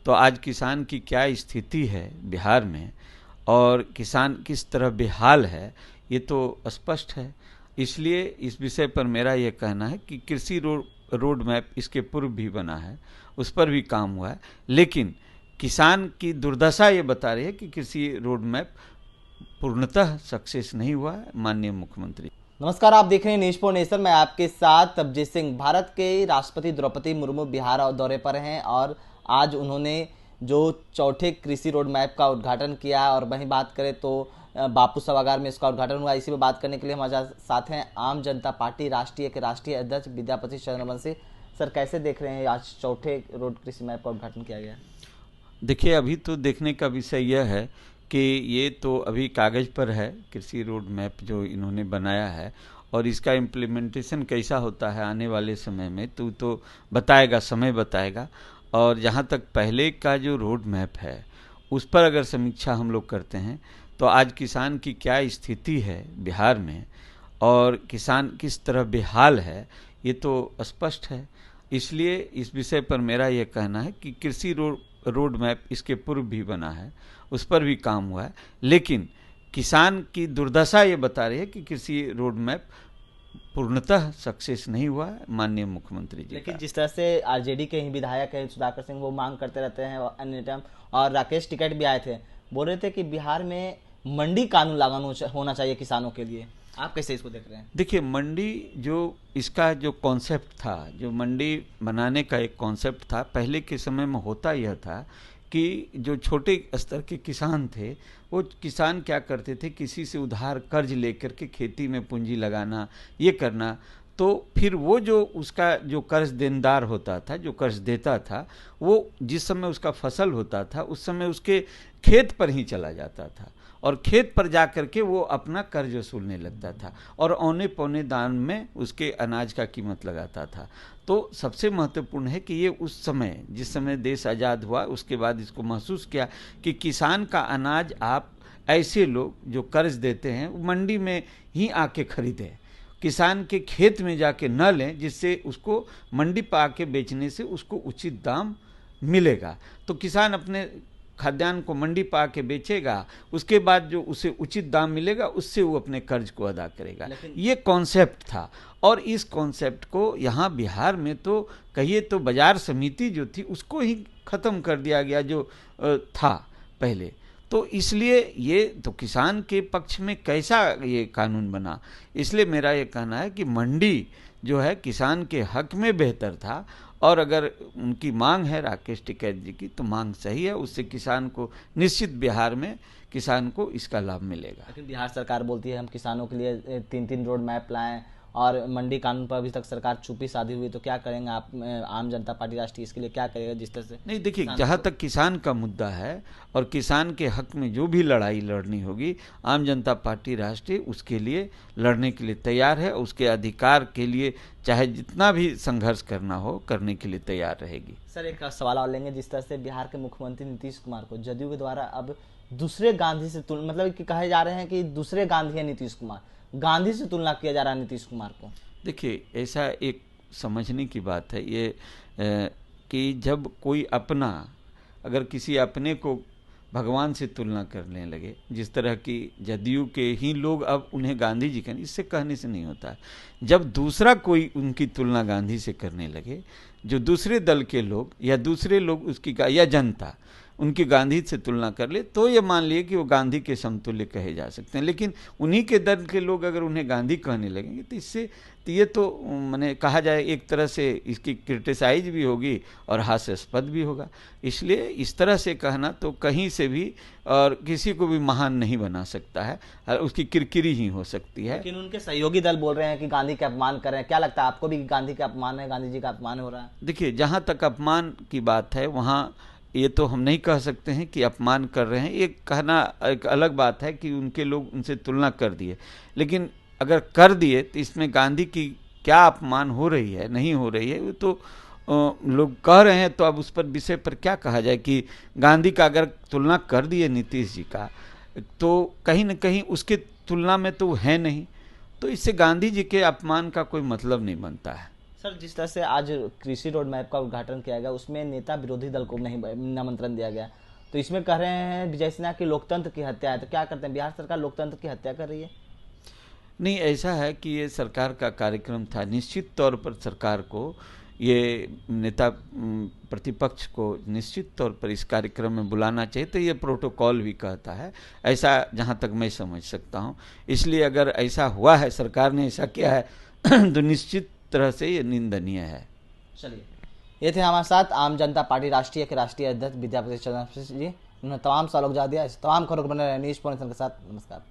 तो आज किसान की क्या स्थिति है बिहार में और किसान किस तरह बेहाल है, ये तो स्पष्ट है। इसलिए इस विषय पर मेरा ये कहना है कि कृषि रोड मैप इसके पूर्व भी बना है, उस पर भी काम हुआ है, लेकिन किसान की दुर्दशा ये बता रही है कि कृषि रोड मैप पूर्णतः सक्सेस नहीं हुआ है। माननीय मुख्यमंत्री। नमस्कार, आप देख रहे हैं न्यूज फॉर नेशन। मैं आपके साथ तबजीत सिंह। भारत के राष्ट्रपति द्रौपदी मुर्मू बिहार दौरे पर हैं और आज उन्होंने जो चौथे कृषि रोड मैप का उद्घाटन किया और वहीं बात करें तो बापू सभागार में इसका उद्घाटन हुआ। इसी पर बात करने के लिए हमारे साथ हैं आम जनता पार्टी राष्ट्रीय के राष्ट्रीय अध्यक्ष विद्यापति चंद्रवंशी। सर, कैसे देख रहे हैं आज चौथे रोड कृषि मैप का उद्घाटन किया गया? देखिए, अभी तो देखने का विषय यह है कि ये तो अभी कागज़ पर है कृषि रोड मैप जो इन्होंने बनाया है, और इसका इम्प्लीमेंटेशन कैसा होता है आने वाले समय में तो बताएगा, समय बताएगा। और जहाँ तक पहले का जो रोड मैप है उस पर अगर समीक्षा हम लोग करते हैं तो आज किसान की क्या स्थिति है बिहार में और किसान किस तरह बेहाल है, ये तो स्पष्ट है। इसलिए इस विषय पर मेरा ये कहना है कि कृषि रोड मैप इसके पूर्व भी बना है, उस पर भी काम हुआ है, लेकिन किसान की दुर्दशा ये बता रही है कि कृषि रोड मैप पूर्णतः सक्सेस नहीं हुआ है। माननीय मुख्यमंत्री जी। लेकिन जिस तरह से आरजेडी के ही विधायक हैं सुधाकर सिंह, वो मांग करते रहते हैं और अन्य टाइम, और राकेश टिकैत भी आए थे, बोल रहे थे कि बिहार में मंडी कानून लागू होना चाहिए किसानों के लिए। आप कैसे इसको देख रहे हैं? देखिए, मंडी जो इसका जो कॉन्सेप्ट था, जो मंडी बनाने का एक कॉन्सेप्ट था, पहले के समय में होता यह था कि जो छोटे स्तर के किसान थे वो किसान क्या करते थे, किसी से उधार कर्ज लेकर के खेती में पूंजी लगाना, ये करना, तो फिर वो जो उसका जो कर्ज देनदार होता था, जो कर्ज देता था, वो जिस समय उसका फसल होता था उस समय उसके खेत पर ही चला जाता था और खेत पर जा कर के वो अपना कर्ज वसूलने लगता था और औने पौने दाम में उसके अनाज का कीमत लगाता था। तो सबसे महत्वपूर्ण है कि ये उस समय, जिस समय देश आज़ाद हुआ उसके बाद इसको महसूस किया कि किसान का अनाज आप ऐसे लोग जो कर्ज देते हैं मंडी में ही आके खरीदें, किसान के खेत में जाके न लें, जिससे उसको मंडी पर आके बेचने से उसको उचित दाम मिलेगा। तो किसान अपने खाद्यान्न को मंडी पा के बेचेगा, उसके बाद जो उसे उचित दाम मिलेगा उससे वो अपने कर्ज को अदा करेगा। ये कॉन्सेप्ट था और इस कॉन्सेप्ट को यहाँ बिहार में तो कहिए तो बाजार समिति जो थी उसको ही ख़त्म कर दिया गया जो था पहले। तो इसलिए ये तो किसान के पक्ष में कैसा ये कानून बना। इसलिए मेरा ये कहना है कि मंडी जो है किसान के हक में बेहतर था, और अगर उनकी मांग है राकेश टिकैत जी की तो मांग सही है, उससे किसान को निश्चित बिहार में किसान को इसका लाभ मिलेगा। लेकिन बिहार सरकार बोलती है हम किसानों के लिए 3-3 रोड मैप लाएं और मंडी कानून पर अभी तक सरकार चुप्पी साधी हुई। तो क्या करेंगे आप, आम जनता पार्टी राष्ट्रीय, इसके लिए क्या करेगा? जिस तरह से नहीं, देखिए, जहाँ तक किसान का मुद्दा है और किसान के हक में जो भी लड़ाई लड़नी होगी, आम जनता पार्टी राष्ट्रीय उसके लिए लड़ने के लिए तैयार है, उसके अधिकार के लिए चाहे जितना भी संघर्ष करना हो करने के लिए तैयार रहेगी। सर, एक सवाल और लेंगे। जिस तरह से बिहार के मुख्यमंत्री नीतीश कुमार को जदयू के द्वारा अब दूसरे गांधी से मतलब कि कहे जा रहे हैं कि दूसरे गांधी है नीतीश कुमार, गांधी से तुलना किया जा रहा है नीतीश कुमार को। देखिए, ऐसा एक समझने की बात है ये कि जब कोई अपना, अगर किसी अपने को भगवान से तुलना करने लगे, जिस तरह की जदयू के ही लोग अब उन्हें गांधी जी कहने, इससे कहने से नहीं होता है। जब दूसरा कोई उनकी तुलना गांधी से करने लगे, जो दूसरे दल के लोग या दूसरे लोग उसकी या जनता उनकी गांधी से तुलना कर ले, तो ये मान लिए कि वो गांधी के समतुल्य कहे जा सकते हैं। लेकिन उन्हीं के दल के लोग अगर उन्हें गांधी कहने लगेंगे तो इससे तो ये तो मैंने कहा जाए एक तरह से इसकी क्रिटिसाइज भी होगी और हास्यास्पद भी होगा। इसलिए इस तरह से कहना तो कहीं से भी और किसी को भी महान नहीं बना सकता है, उसकी किरकिरी ही हो सकती है। लेकिन उनके सहयोगी दल बोल रहे हैं कि गांधी का अपमान कर रहे हैं। क्या लगता है आपको भी कि गांधी का अपमान है, गांधी जी का अपमान हो रहा है? देखिए, जहाँ तक अपमान की बात है वहाँ ये तो हम नहीं कह सकते हैं कि अपमान कर रहे हैं। ये कहना एक अलग बात है कि उनके लोग उनसे तुलना कर दिए, लेकिन अगर कर दिए तो इसमें गांधी की क्या अपमान हो रही है, नहीं हो रही है, वो तो लोग कह रहे हैं। तो अब उस पर विषय पर क्या कहा जाए कि गांधी का अगर तुलना कर दिए नीतीश जी का, तो कहीं न कहीं उसके तुलना में तो है नहीं, तो इससे गांधी जी के अपमान का कोई मतलब नहीं बनता है। सर, जिस तरह से आज कृषि रोड मैप का उद्घाटन किया गया उसमें नेता विरोधी दल को नहीं निमंत्रण दिया गया, तो इसमें कह रहे हैं विजय सिन्हा की लोकतंत्र की हत्या है। तो क्या करते हैं, बिहार सरकार लोकतंत्र की हत्या कर रही है? नहीं, ऐसा है कि ये सरकार का कार्यक्रम था, निश्चित तौर पर सरकार को ये नेता प्रतिपक्ष को निश्चित तौर पर इस कार्यक्रम में बुलाना चाहिए, तो ये प्रोटोकॉल भी कहता है, ऐसा जहाँ तक मैं समझ सकता हूँ। इसलिए अगर ऐसा हुआ है, सरकार ने ऐसा किया है तो निश्चित तरह से ये निंदनीय है। चलिए, ये थे हमारे साथ आम जनता पार्टी राष्ट्रीय के राष्ट्रीय अध्यक्ष विद्यापति चंद्र जी। उन्होंने तमाम सवालों का जवाब दिया। तमाम खबरों को बने रहे न्यूज़ पॉइंट के साथ। नमस्कार।